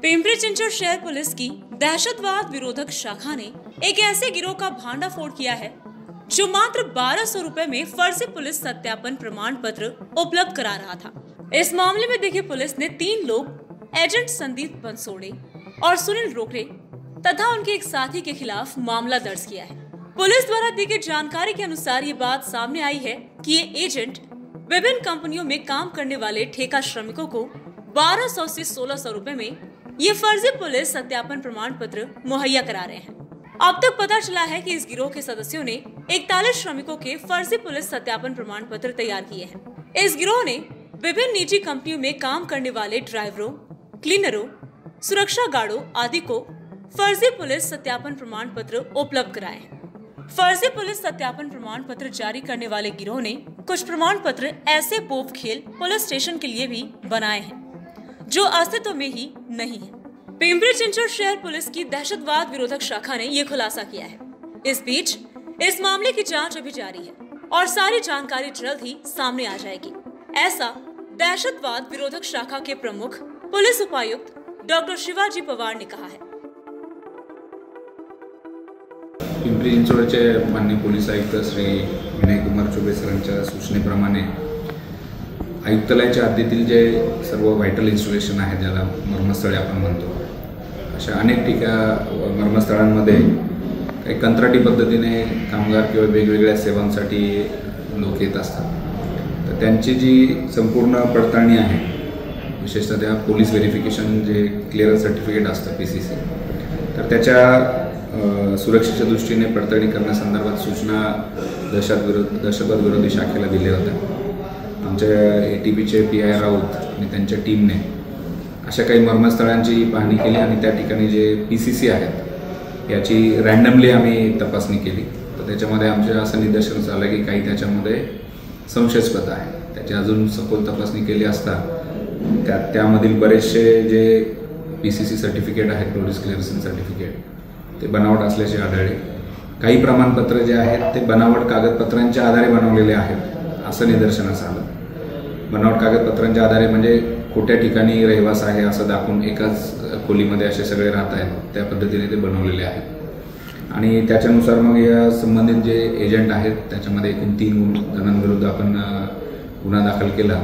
पिंपरी चिंचवड शहर पुलिस की दहशतवाद विरोधक शाखा ने एक ऐसे गिरोह का भांडाफोड़ किया है जो मात्र 1200 रुपए में फर्जी पुलिस सत्यापन प्रमाण पत्र उपलब्ध करा रहा था। इस मामले में देखिए पुलिस ने 3 लोग एजेंट संदीप बंसोड़े और सुनील रोकरे तथा उनके एक साथी के खिलाफ मामला दर्ज किया है। पुलिस द्वारा दी गई जानकारी के अनुसार ये बात सामने आई है कि ये एजेंट विभिन्न कंपनियों में काम करने वाले ठेका श्रमिकों को 1200 से 1600 रुपए में ये फर्जी पुलिस सत्यापन प्रमाण पत्र मुहैया करा रहे हैं। अब तक पता चला है कि इस गिरोह के सदस्यों ने 41 श्रमिकों के फर्जी पुलिस सत्यापन प्रमाण पत्र तैयार किए हैं। इस गिरोह ने विभिन्न निजी कंपनियों में काम करने वाले ड्राइवरों, क्लीनरों, सुरक्षा गार्डों आदि को फर्जी पुलिस सत्यापन प्रमाण पत्र उपलब्ध कराए हैं। फर्जी पुलिस सत्यापन प्रमाण पत्र जारी करने वाले गिरोह ने कुछ प्रमाण पत्र ऐसे पोपखेल पुलिस स्टेशन के लिए भी बनाए हैं जो अस्तित्व में ही नहीं है। पिंपरी चिंचवड शहर पुलिस की दहशतवाद विरोधक शाखा ने यह खुलासा किया है। इस बीच इस मामले की जांच अभी जारी है और सारी जानकारी जल्द ही सामने आ जाएगी, ऐसा दहशतवाद विरोधक शाखा के प्रमुख पुलिस उपायुक्त डॉक्टर शिवाजी पवार ने कहा है। पिंपरी चिंचवडचे माननीय पोलीस आयुक्त श्री विनय कुमार चौबे सरांच्या सूचनेप्रमाणे आयुक्तालयाच्या हद्दीतील जे सर्व व्हायटल इन्स्टॉलेशन आहेत, ज्याला मर्मस्थळे आपण म्हणतो, अशा अनेक मर्मस्थळांमध्ये काही कंत्राटी पद्धतीने कामगार किंवा वेगवेगळ्या सेवांसाठी लोक येत असतात। तर त्यांची जी संपूर्ण पडताळणी आहे, विशेषतः त्या पोलीस व्हेरिफिकेशन जे क्लिअरन्स सर्टिफिकेट असतं PCC, तर त्याच्या सुरक्षेच्या दृष्टीने पडताळणी करण्यासंदर्भात सूचना दहशतवाद विरोधी शाखेला दिल्या होत्या। आमच्या ATPचे PI राऊत आणि त्यांच्या टीमने अशा काही मर्मस्थळांची पाहणी केली आणि त्या ठिकाणी जे PCC आहेत याची रँडमली आम्ही तपासणी केली। तर त्याच्यामध्ये आमच्या असं निदर्शनास आलं की काही त्याच्यामध्ये संशयास्पद आहे। त्याची अजून सखोल तपासणी केली असता त्यामधील बरेचसे जे PCC सर्टिफिकेट आहेत, पोलीस क्लिअरन्स सर्टिफिकेट, ते बनावट असल्याचे आढळले। काही प्रमाणपत्र जे आहेत ते बनावट कागदपत्रांच्या आधारे बनवलेले आहेत असं निदर्शनास आलं। बनावट कागदपत्रांच्या आधारे म्हणजे खोट्या ठिकाणी रहिवास आहे असं दाखवून एकाच खोलीमध्ये असे सगळे राहत आहेत, त्या पद्धतीने ते बनवलेले आहेत। आणि त्याच्यानुसार मग या संबंधित जे एजंट आहेत त्याच्यामध्ये एकूण 3 जणांविरुद्ध आपण गुन्हा दाखल केला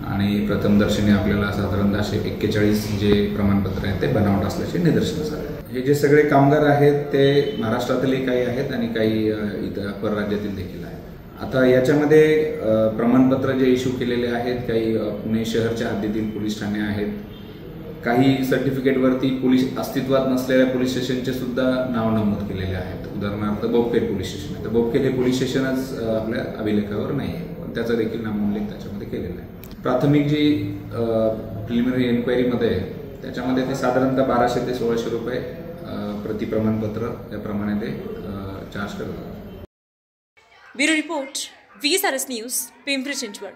आणि प्रथमदर्शनी आपल्याला साधारणतः 41 जे प्रमाणपत्र आहेत ते बनावट असल्याचे निदर्शनास आले। हे जे सगळे कामगार आहेत ते महाराष्ट्रातले काही आहेत आणि काही इतर परराज्यातील देखील आहेत। आता याच्यामध्ये प्रमाणपत्र जे इश्यू केलेले आहेत, काही पुणे शहरच्या हद्दीतील पोलीस ठाणे आहेत, काही सर्टिफिकेटवरती पोलीस अस्तित्वात नसलेल्या पोलीस स्टेशनचे सुद्धा नाव नमूद केलेले आहेत। उदाहरणार्थ बोपखेल पोलीस स्टेशन आहे, तर बोपखेल हे पोलीस स्टेशनच आपल्या अभिलेखावर नाही आहे, पण त्याचा देखील नामोल्लेख त्याच्यामध्ये केलेला आहे। प्राथमिक जी प्रिलिमिनरी एन्क्वायरीमध्ये त्याच्यामध्ये ते साधारणतः 1200 ते 1600 रुपये प्रति प्रमाणपत्र त्याप्रमाणे ते चार्ज करतात। Bureau report VSRS news, Pimpri Chinchwad.